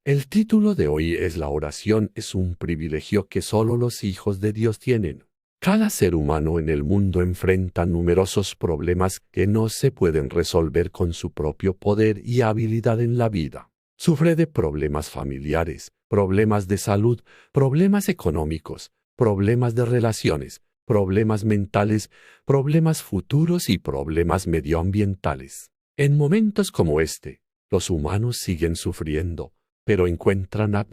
El título de hoy es La oración es un privilegio que solo los hijos de Dios tienen. Cada ser humano en el mundo enfrenta numerosos problemas que no se pueden resolver con su propio poder y habilidad en la vida. Sufre de problemas familiares, problemas de salud, problemas económicos, problemas de relaciones, problemas mentales, problemas futuros y problemas medioambientales. En momentos como este, los humanos siguen sufriendo, pero encuentran a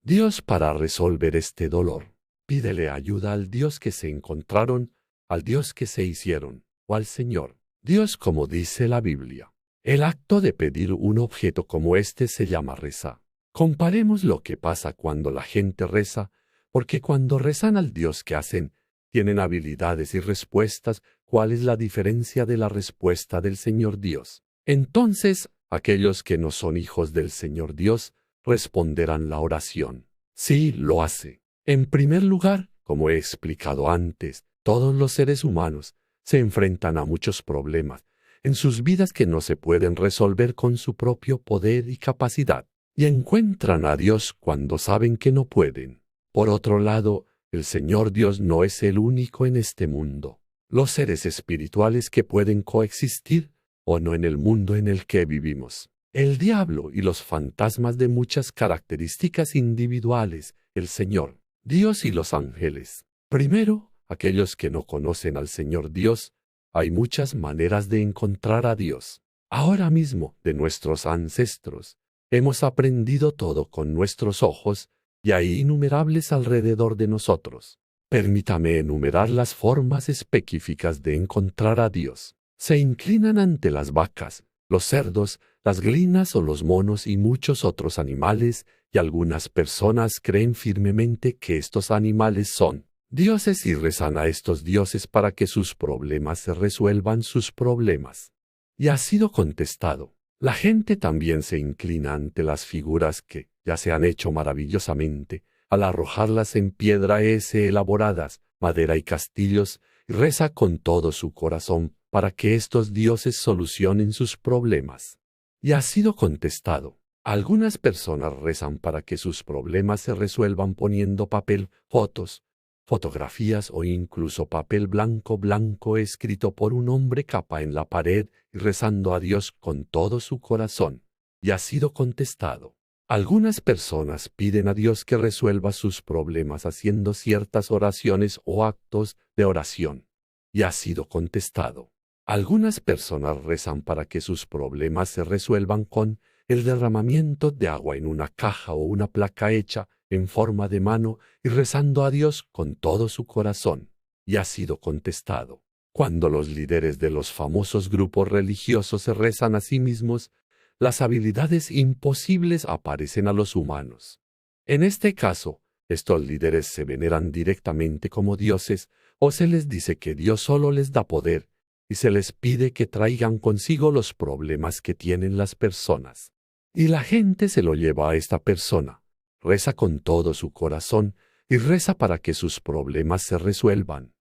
Dios para resolver este dolor. Pídele ayuda al Dios que se encontraron, al Dios que se hicieron, o al Señor. Dios, como dice la Biblia. El acto de pedir un objeto como este se llama reza. Comparemos lo que pasa cuando la gente reza, porque cuando rezan al Dios que hacen, tienen habilidades y respuestas. ¿Cuál es la diferencia de la respuesta del Señor Dios? Entonces, aquellos que no son hijos del Señor Dios, responderán la oración. Sí, lo hace. En primer lugar, como he explicado antes, todos los seres humanos se enfrentan a muchos problemas en sus vidas que no se pueden resolver con su propio poder y capacidad, y encuentran a Dios cuando saben que no pueden. Por otro lado, el Señor Dios no es el único en este mundo. Los seres espirituales que pueden coexistir o no en el mundo en el que vivimos. El diablo y los fantasmas de muchas características individuales, el Señor, Dios y los ángeles. Primero, aquellos que no conocen al Señor Dios, hay muchas maneras de encontrar a Dios. Ahora mismo, de nuestros ancestros, hemos aprendido todo con nuestros ojos y hay innumerables alrededor de nosotros. Permítame enumerar las formas específicas de encontrar a Dios. Se inclinan ante las vacas, los cerdos, las gallinas o los monos y muchos otros animales, y algunas personas creen firmemente que estos animales son dioses y rezan a estos dioses para que sus problemas se resuelvan sus problemas. Y ha sido contestado. La gente también se inclina ante las figuras que ya se han hecho maravillosamente al arrojarlas en piedra elaboradas, madera y castillos, y reza con todo su corazón para que estos dioses solucionen sus problemas. Y ha sido contestado. Algunas personas rezan para que sus problemas se resuelvan poniendo papel, fotos, fotografías o incluso papel blanco escrito por un hombre capa en la pared y rezando a Dios con todo su corazón. Y ha sido contestado. Algunas personas piden a Dios que resuelva sus problemas haciendo ciertas oraciones o actos de oración. Y ha sido contestado. Algunas personas rezan para que sus problemas se resuelvan con el derramamiento de agua en una caja o una placa hecha en forma de mano y rezando a Dios con todo su corazón. Y ha sido contestado. Cuando los líderes de los famosos grupos religiosos se rezan a sí mismos, las habilidades imposibles aparecen a los humanos. En este caso, estos líderes se veneran directamente como dioses o se les dice que Dios solo les da poder y se les pide que traigan consigo los problemas que tienen las personas. Y la gente se lo lleva a esta persona, reza con todo su corazón y reza para que sus problemas se resuelvan.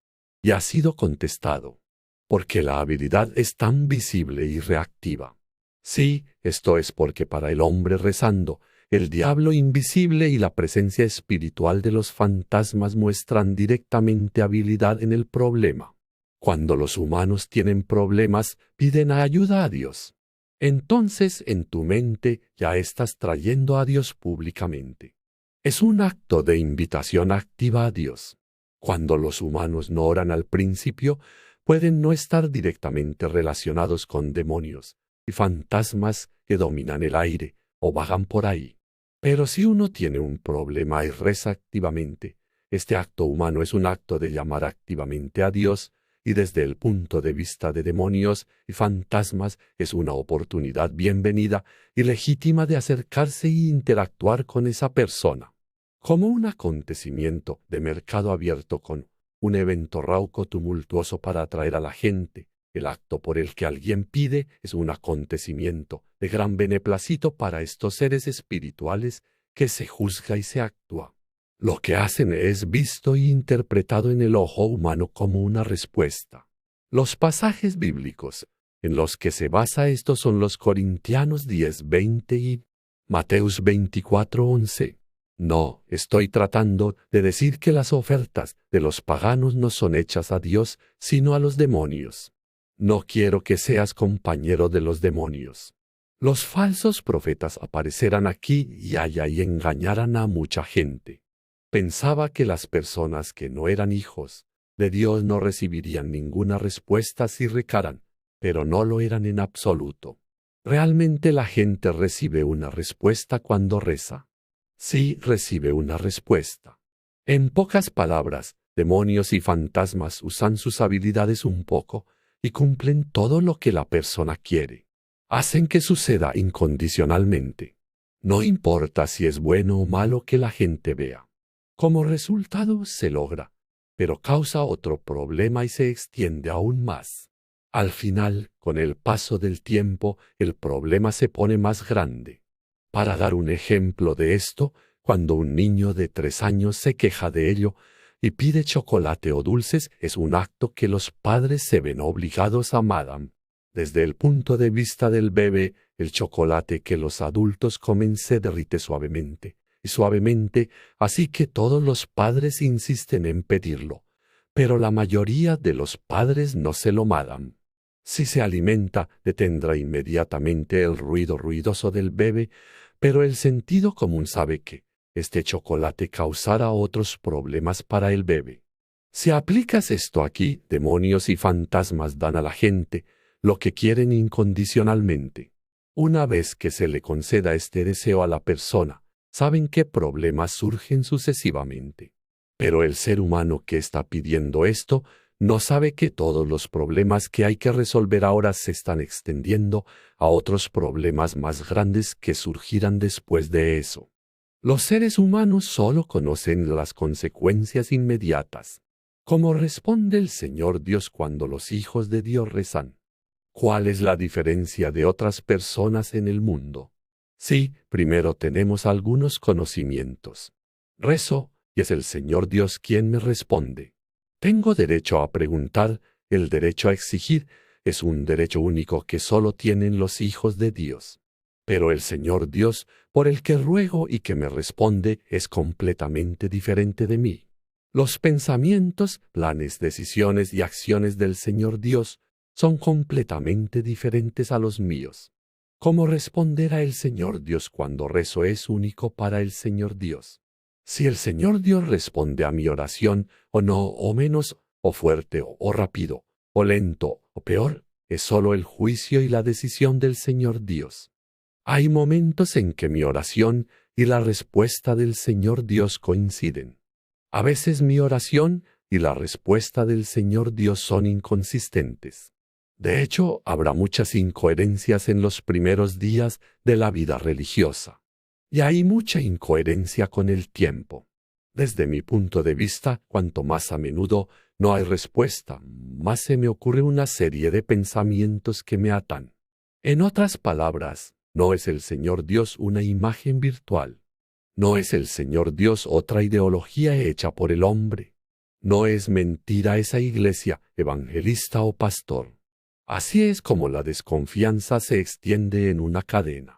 Y ha sido contestado, porque la habilidad es tan visible y reactiva. Sí, esto es porque para el hombre rezando, el diablo invisible y la presencia espiritual de los fantasmas muestran directamente habilidad en el problema. Cuando los humanos tienen problemas, piden ayuda a Dios. Entonces en tu mente ya estás trayendo a Dios públicamente. Es un acto de invitación activa a Dios. Cuando los humanos no oran al principio, pueden no estar directamente relacionados con demonios y fantasmas que dominan el aire o vagan por ahí. Pero si uno tiene un problema y reza activamente, este acto humano es un acto de llamar activamente a Dios, y desde el punto de vista de demonios y fantasmas es una oportunidad bienvenida y legítima de acercarse e interactuar con esa persona. Como un acontecimiento de mercado abierto con un evento rauco tumultuoso para atraer a la gente, el acto por el que alguien pide es un acontecimiento de gran beneplácito para estos seres espirituales que se juzga y se actúa. Lo que hacen es visto y interpretado en el ojo humano como una respuesta. Los pasajes bíblicos en los que se basa esto son los Corintianos 10:20 y Mateos 24:11. No, estoy tratando de decir que las ofertas de los paganos no son hechas a Dios, sino a los demonios. No quiero que seas compañero de los demonios. Los falsos profetas aparecerán aquí y allá y engañarán a mucha gente. Pensaba que las personas que no eran hijos de Dios no recibirían ninguna respuesta si recaran, pero no lo eran en absoluto. Realmente la gente recibe una respuesta cuando reza. Sí, recibe una respuesta. En pocas palabras, demonios y fantasmas usan sus habilidades un poco y cumplen todo lo que la persona quiere. Hacen que suceda incondicionalmente. No importa si es bueno o malo que la gente vea. Como resultado se logra, pero causa otro problema y se extiende aún más. Al final, con el paso del tiempo, el problema se pone más grande. Para dar un ejemplo de esto, cuando un niño de 3 años se queja de ello y pide chocolate o dulces, es un acto que los padres se ven obligados a madam. Desde el punto de vista del bebé, el chocolate que los adultos comen se derrite suavemente, así que todos los padres insisten en pedirlo, pero la mayoría de los padres no se lo madam. Si se alimenta, detendrá inmediatamente el ruido ruidoso del bebé, pero el sentido común sabe que este chocolate causará otros problemas para el bebé. Si aplicas esto aquí, demonios y fantasmas dan a la gente lo que quieren incondicionalmente. Una vez que se le conceda este deseo a la persona, saben qué problemas surgen sucesivamente. Pero el ser humano que está pidiendo esto no sabe que todos los problemas que hay que resolver ahora se están extendiendo a otros problemas más grandes que surgirán después de eso. Los seres humanos solo conocen las consecuencias inmediatas. ¿Cómo responde el Señor Dios cuando los hijos de Dios rezan? ¿Cuál es la diferencia de otras personas en el mundo? Sí, primero tenemos algunos conocimientos. Rezo, y es el Señor Dios quien me responde. Tengo derecho a preguntar, el derecho a exigir es un derecho único que solo tienen los hijos de Dios. Pero el Señor Dios, por el que ruego y que me responde, es completamente diferente de mí. Los pensamientos, planes, decisiones y acciones del Señor Dios son completamente diferentes a los míos. ¿Cómo responderá el Señor Dios cuando rezo es único para el Señor Dios? Si el Señor Dios responde a mi oración, o no, o menos, o fuerte, o rápido, o lento, o peor, es solo el juicio y la decisión del Señor Dios. Hay momentos en que mi oración y la respuesta del Señor Dios coinciden. A veces mi oración y la respuesta del Señor Dios son inconsistentes. De hecho, habrá muchas incoherencias en los primeros días de la vida religiosa. Y hay mucha incoherencia con el tiempo. Desde mi punto de vista, cuanto más a menudo no hay respuesta, más se me ocurre una serie de pensamientos que me atan. En otras palabras, no es el Señor Dios una imagen virtual. No es el Señor Dios otra ideología hecha por el hombre. No es mentira esa iglesia, evangelista o pastor. Así es como la desconfianza se extiende en una cadena.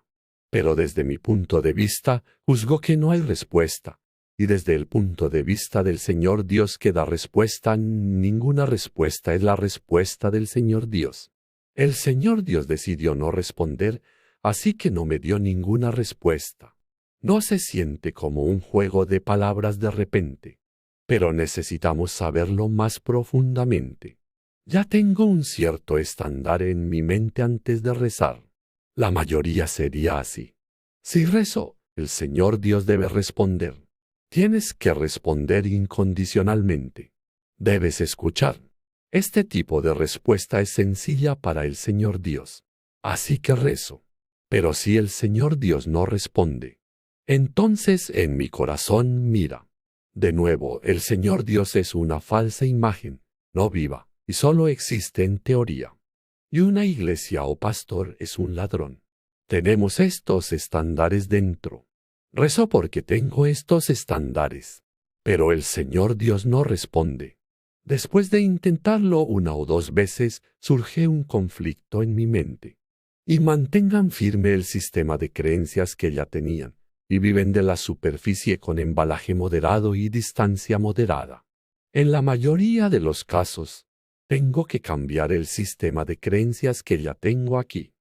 Pero desde mi punto de vista, juzgo que no hay respuesta. Y desde el punto de vista del Señor Dios que da respuesta, ninguna respuesta es la respuesta del Señor Dios. El Señor Dios decidió no responder, así que no me dio ninguna respuesta. No se siente como un juego de palabras de repente, pero necesitamos saberlo más profundamente. Ya tengo un cierto estándar en mi mente antes de rezar. La mayoría sería así. Si rezo, el Señor Dios debe responder. Tienes que responder incondicionalmente. Debes escuchar. Este tipo de respuesta es sencilla para el Señor Dios. Así que rezo. Pero si el Señor Dios no responde, entonces en mi corazón mira. De nuevo, el Señor Dios es una falsa imagen, no viva, y solo existe en teoría. Y una iglesia o pastor es un ladrón. Tenemos estos estándares dentro. Rezo porque tengo estos estándares. Pero el Señor Dios no responde. Después de intentarlo 1 o 2 veces, surge un conflicto en mi mente. y mantengan firme el sistema de creencias que ya tenían, y viven de la superficie con embalaje moderado y distancia moderada. En la mayoría de los casos, tengo que cambiar el sistema de creencias que ya tengo aquí.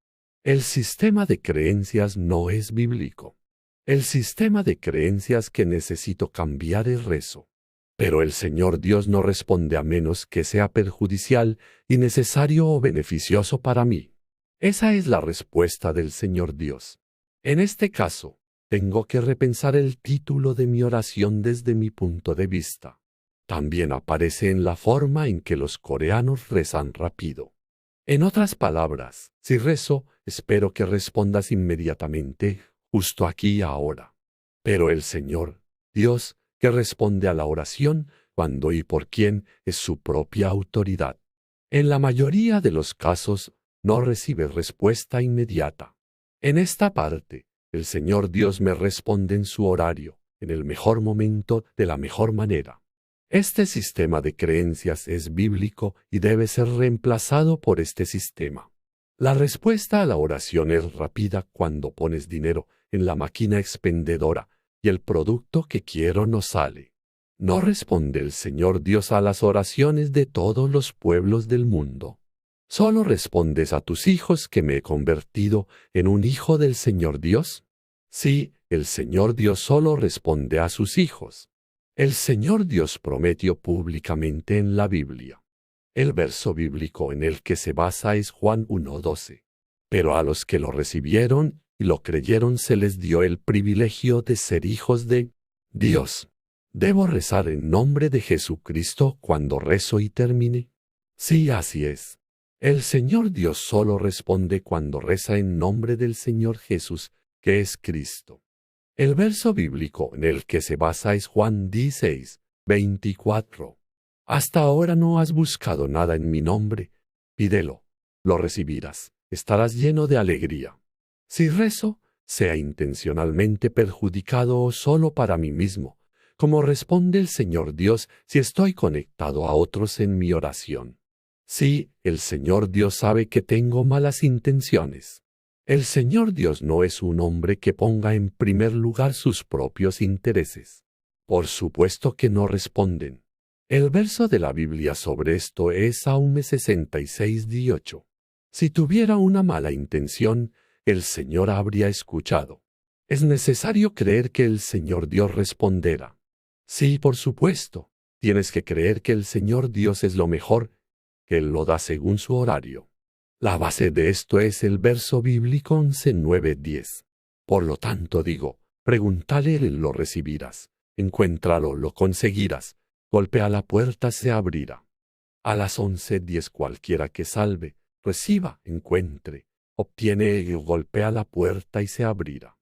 El sistema de creencias no es bíblico. El sistema de creencias que necesito cambiar es rezo. Pero el Señor Dios no responde a menos que sea perjudicial, innecesario o beneficioso para mí. Esa es la respuesta del Señor Dios. En este caso, tengo que repensar el título de mi oración desde mi punto de vista. También aparece en la forma en que los coreanos rezan rápido. En otras palabras, si rezo, espero que respondas inmediatamente, justo aquí y ahora. Pero el Señor, Dios, que responde a la oración, cuándo y por quién, es su propia autoridad. En la mayoría de los casos, no recibe respuesta inmediata. En esta parte, el Señor Dios me responde en su horario, en el mejor momento, de la mejor manera. Este sistema de creencias es bíblico y debe ser reemplazado por este sistema. La respuesta a la oración es rápida cuando pones dinero en la máquina expendedora y el producto que quiero no sale. No responde el Señor Dios a las oraciones de todos los pueblos del mundo. ¿Solo respondes a tus hijos que me he convertido en un hijo del Señor Dios? Sí, el Señor Dios solo responde a sus hijos. El Señor Dios prometió públicamente en la Biblia. El verso bíblico en el que se basa es Juan 1:12. Pero a los que lo recibieron y lo creyeron se les dio el privilegio de ser hijos de Dios. ¿Debo rezar en nombre de Jesucristo cuando rezo y termine? Sí, así es. El Señor Dios solo responde cuando reza en nombre del Señor Jesús, que es Cristo. El verso bíblico en el que se basa es Juan 16:24. Hasta ahora no has buscado nada en mi nombre. Pídelo, lo recibirás, estarás lleno de alegría. Si rezo, sea intencionalmente perjudicado o solo para mí mismo, como responde el Señor Dios si estoy conectado a otros en mi oración. Sí, el Señor Dios sabe que tengo malas intenciones. El Señor Dios no es un hombre que ponga en primer lugar sus propios intereses. Por supuesto que no responden. El verso de la Biblia sobre esto es Salmo 66:18. Si tuviera una mala intención, el Señor habría escuchado. Es necesario creer que el Señor Dios responderá. Sí, por supuesto, tienes que creer que el Señor Dios es lo mejor, que Él lo da según su horario. La base de esto es el verso bíblico 11:9-10. Por lo tanto digo, pregúntale, lo recibirás. Encuéntralo, lo conseguirás. Golpea la puerta, se abrirá. A las 11:10 cualquiera que salve, reciba, encuentre, obtiene, golpea la puerta y se abrirá.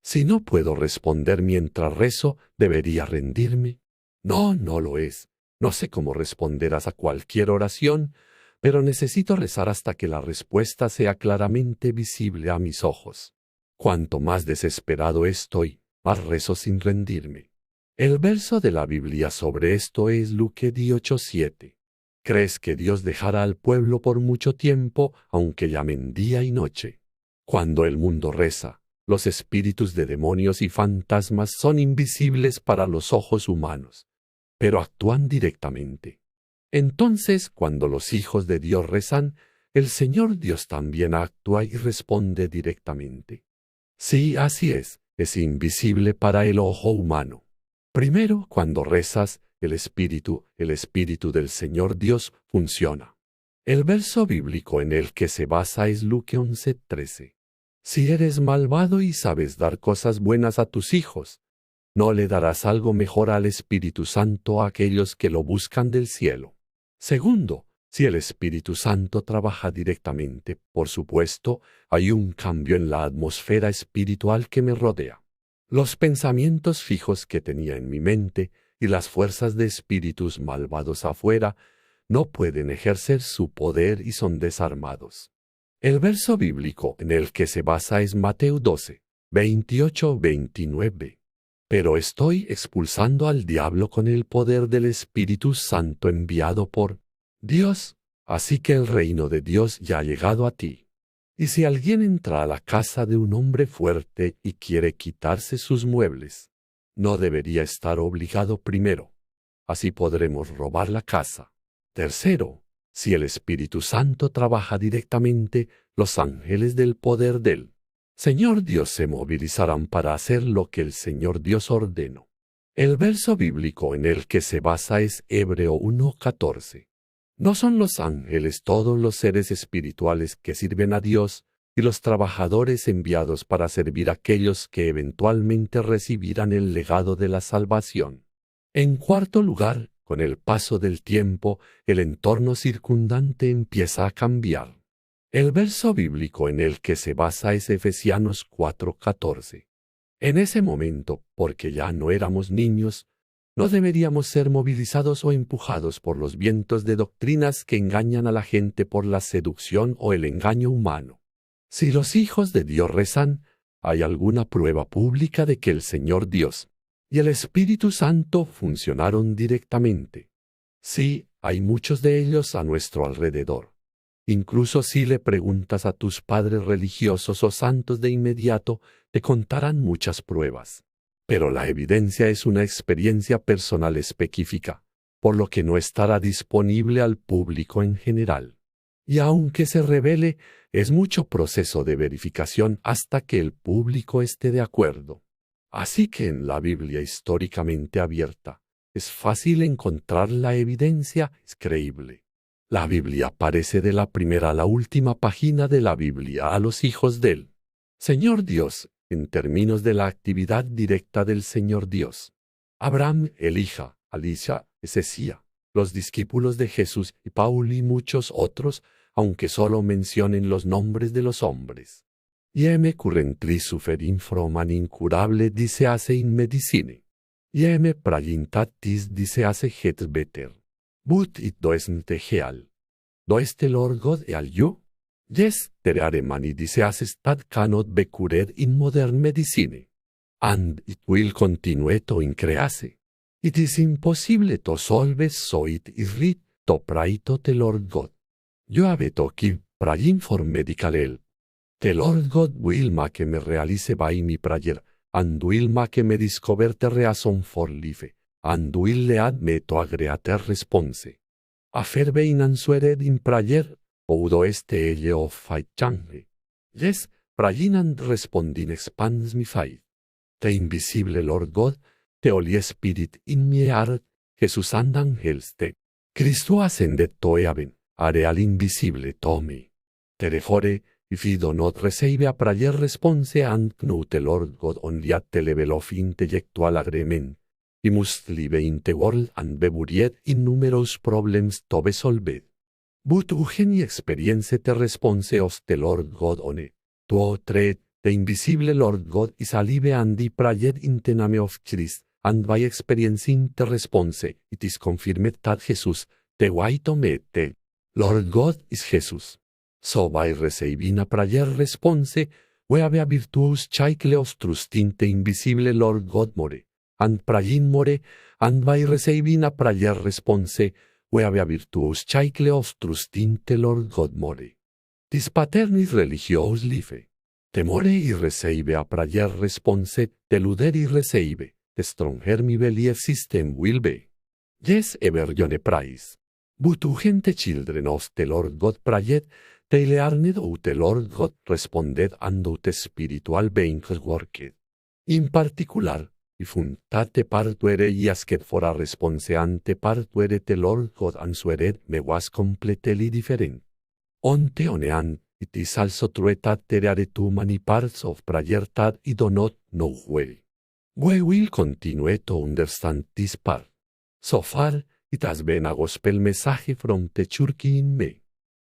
Si no puedo responder mientras rezo, ¿debería rendirme? No, no lo es. No sé cómo responderás a cualquier oración, pero necesito rezar hasta que la respuesta sea claramente visible a mis ojos. Cuanto más desesperado estoy, más rezo sin rendirme. El verso de la Biblia sobre esto es Lucas 18:7. ¿Crees que Dios dejará al pueblo por mucho tiempo, aunque llamen día y noche? Cuando el mundo reza, los espíritus de demonios y fantasmas son invisibles para los ojos humanos, pero actúan directamente. Entonces, cuando los hijos de Dios rezan, el Señor Dios también actúa y responde directamente. Sí, así es invisible para el ojo humano. Primero, cuando rezas, el Espíritu del Señor Dios funciona. El verso bíblico en el que se basa es Lucas 11:13. Si eres malvado y sabes dar cosas buenas a tus hijos, ¿no le darás algo mejor al Espíritu Santo a aquellos que lo buscan del cielo? Segundo, si el Espíritu Santo trabaja directamente, por supuesto, hay un cambio en la atmósfera espiritual que me rodea. Los pensamientos fijos que tenía en mi mente y las fuerzas de espíritus malvados afuera no pueden ejercer su poder y son desarmados. El verso bíblico en el que se basa es Mateo 12:28-29. Pero estoy expulsando al diablo con el poder del Espíritu Santo enviado por Dios, así que el reino de Dios ya ha llegado a ti. Y si alguien entra a la casa de un hombre fuerte y quiere quitarse sus muebles, no debería estar obligado primero. Así podremos robar la casa. Tercero, si el Espíritu Santo trabaja directamente, los ángeles del poder del Señor Dios se movilizarán para hacer lo que el Señor Dios ordenó. El verso bíblico en el que se basa es Hebreo 1:14. ¿No son los ángeles todos los seres espirituales que sirven a Dios y los trabajadores enviados para servir a aquellos que eventualmente recibirán el legado de la salvación? En cuarto lugar, con el paso del tiempo, el entorno circundante empieza a cambiar. El verso bíblico en el que se basa es Efesios 4:14. En ese momento, porque ya no éramos niños, no deberíamos ser movilizados o empujados por los vientos de doctrinas que engañan a la gente por la seducción o el engaño humano. Si los hijos de Dios rezan, hay alguna prueba pública de que el Señor Dios y el Espíritu Santo funcionaron directamente. Sí, hay muchos de ellos a nuestro alrededor. Incluso si le preguntas a tus padres religiosos o santos de inmediato, te contarán muchas pruebas. Pero la evidencia es una experiencia personal específica, por lo que no estará disponible al público en general. Y aunque se revele, es mucho proceso de verificación hasta que el público esté de acuerdo. Así que en la Biblia históricamente abierta, es fácil encontrar la evidencia, es creíble. La Biblia aparece de la primera a la última página de la Biblia a los hijos del Señor Dios, en términos de la actividad directa del Señor Dios. Abraham, Elija, Alicia, Esecía, los discípulos de Jesús y Paul y muchos otros, aunque solo mencionen los nombres de los hombres. Ieme currently suferin froman incurable dicease in medicine. Ieme prayintatis dicease het better. But it doesn't heal. Does the Lord God heal you? Yes, there are many diseases that cannot be cured in modern medicine. And it will continue to increase. It is impossible to solve, so it is right to pray to the Lord God. You have to keep praying for medical help. The Lord God will make me realize by my prayer, and will make me discover the reason for life, and will lead me to a greater response. After being answered in prayer, Oudo este age of faith change. Yes, praying and responding expands my faith. The invisible Lord God, the Holy Spirit in my heart, Jesus and angels, the Christo ascended to heaven, are all invisible to me. Therefore, if you do not receive a prayer response and know the Lord God only at the level of intellectual agreement, you must live in the world and be buried in numerous problems to be solved. But any experience the response of the Lord God on it. To treat the invisible Lord God is alive and the prayer in the name of Christ, and by experiencing the response, it is confirmed that Jesus, the way to meet the Lord God is Jesus. So by receiving a prayer response, we have a virtuous cycle of trusting the invisible Lord God more, and praying more, and by receiving a prayer response, we have a virtuous cycle of trusting the Lord God more. This pattern is religious life. The more I receive a prayer response, the louder I receive, the stronger my belief system will be. Yes, ever John praise. But when the children of the Lord God prayed, they learned how the Lord God responded and how the spiritual beings worked. In particular, if that part where I asked for a response and the part where the Lord God answered me was completely different. On the one hand, it is also true that there are too many parts of prayer that I do not know well. We will continue to understand this part. So far, it has been a gospel message from the church in me.